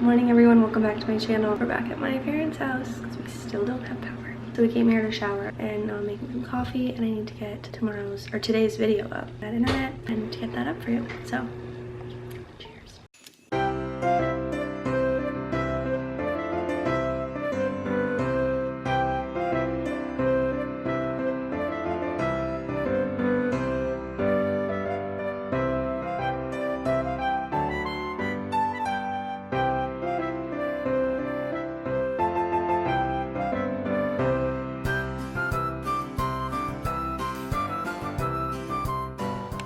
morning everyone, welcome back to my channel. We're back at my parents' house because we still don't have power. So we came here to shower and I'm making some coffee, and I need to get today's video up on internet and to get that up for you. So cheers.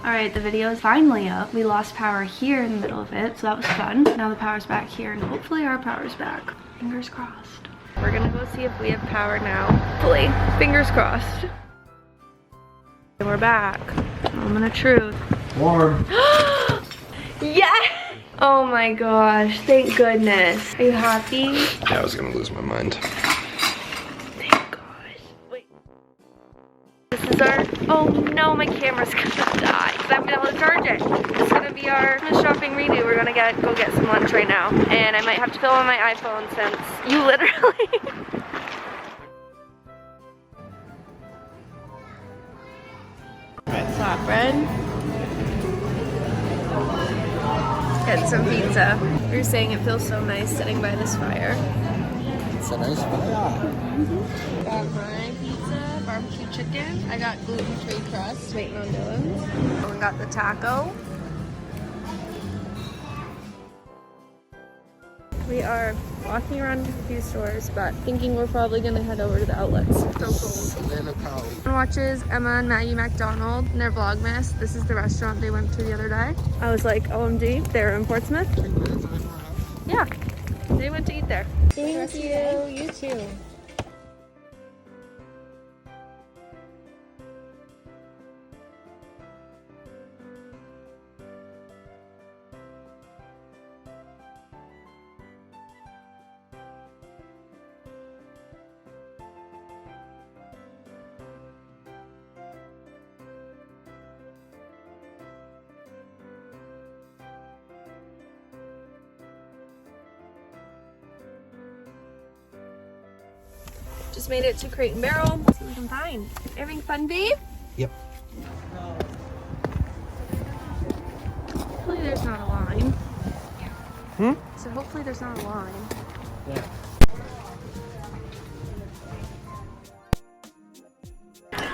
Alright, the video is finally up. We lost power here in the middle of it, so that was fun. Now the power's back here, and hopefully our power's back. Fingers crossed. We're gonna go see if we have power now. Hopefully. Fingers crossed. And we're back. Moment of truth. Warm. Yes! Oh my gosh, thank goodness. Are you happy? Yeah, I was gonna lose my mind. Thank gosh. Wait. This is our, oh no, my camera's gonna die because I haven't been able to charge it. This is gonna be our Christmas shopping redo. We're gonna go get some lunch right now. And I might have to film on my iPhone since you literally flatbread. Get some pizza. We were saying it feels so nice sitting by this fire. It's a nice fire. Got my pizza, barbecue chicken. I got gluten-free crust, waiting on Dylan. We got the taco. We are walking around a few stores, but thinking we're probably gonna head over to the outlets. So cold. Everyone watches Emma and Maggie MacDonald in their VLOGMAS. This is the restaurant they went to the other day. I was like, OMG, they're in Portsmouth. Yeah, they went to eat there. Thank you. You too. Just made it to Crate and Barrel. Let's see what we can find. Having fun, babe? Yep. Hopefully there's not a line. So hopefully there's not a line. Yeah.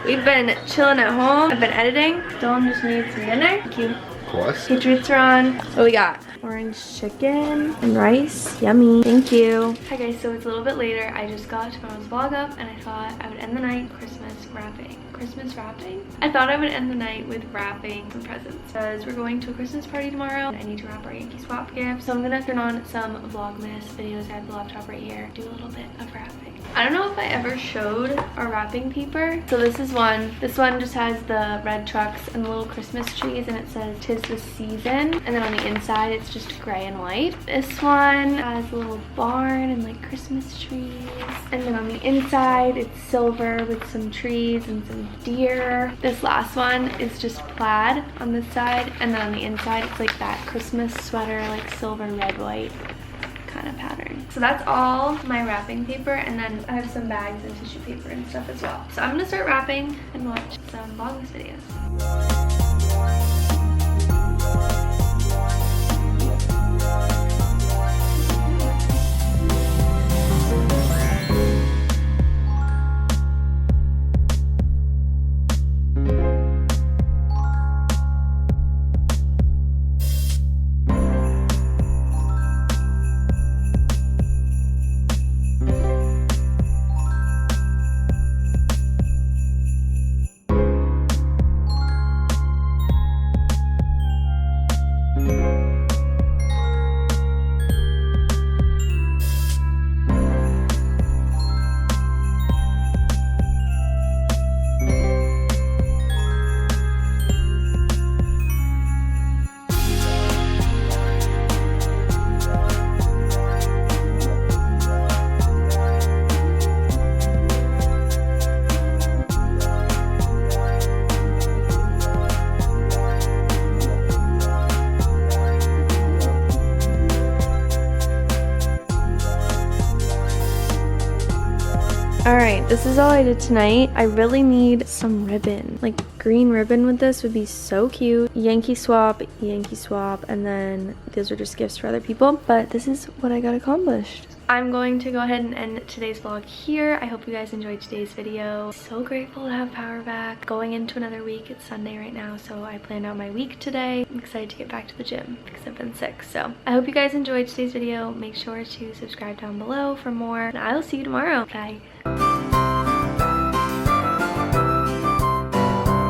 We've been chilling at home. I've been editing. Dylan just needs some dinner. Thank you. Of course. Patriots are on. What we got? Orange chicken and rice. Yummy. Thank you. Hi guys, so it's a little bit later. I just got tomorrow's vlog up and I thought I would end the night Christmas wrapping. Christmas wrapping? I thought I would end the night with wrapping some presents because we're going to a Christmas party tomorrow and I need to wrap our Yankee Swap gifts. So I'm gonna turn on some VLOGMAS videos. I have the laptop right here. Do a little bit of wrapping. I don't know if I ever showed our wrapping paper. So this is one. This one just has the red trucks and the little Christmas trees and it says "'Tis the Season." And then on the inside it's just gray and white. This one has a little barn and like Christmas trees. And then on the inside it's silver with some trees and some deer. This last one is just plaid on this side. And then on the inside it's like that Christmas sweater, like silver, red, white kind of pattern. So that's all my wrapping paper, and then I have some bags and tissue paper and stuff as well. So I'm gonna start wrapping and watch some VLOGMAS videos. this is all I did tonight. I really need some ribbon. Like green ribbon with this would be so cute. Yankee swap, and then those are just gifts for other people. But this is what I got accomplished. I'm going to go ahead and end today's vlog here. I hope you guys enjoyed today's video. So grateful to have power back. Going into another week. It's Sunday right now, so I planned out my week today. I'm excited to get back to the gym because I've been sick. So I hope you guys enjoyed today's video. Make sure to subscribe down below for more, and I'll see you tomorrow. Bye.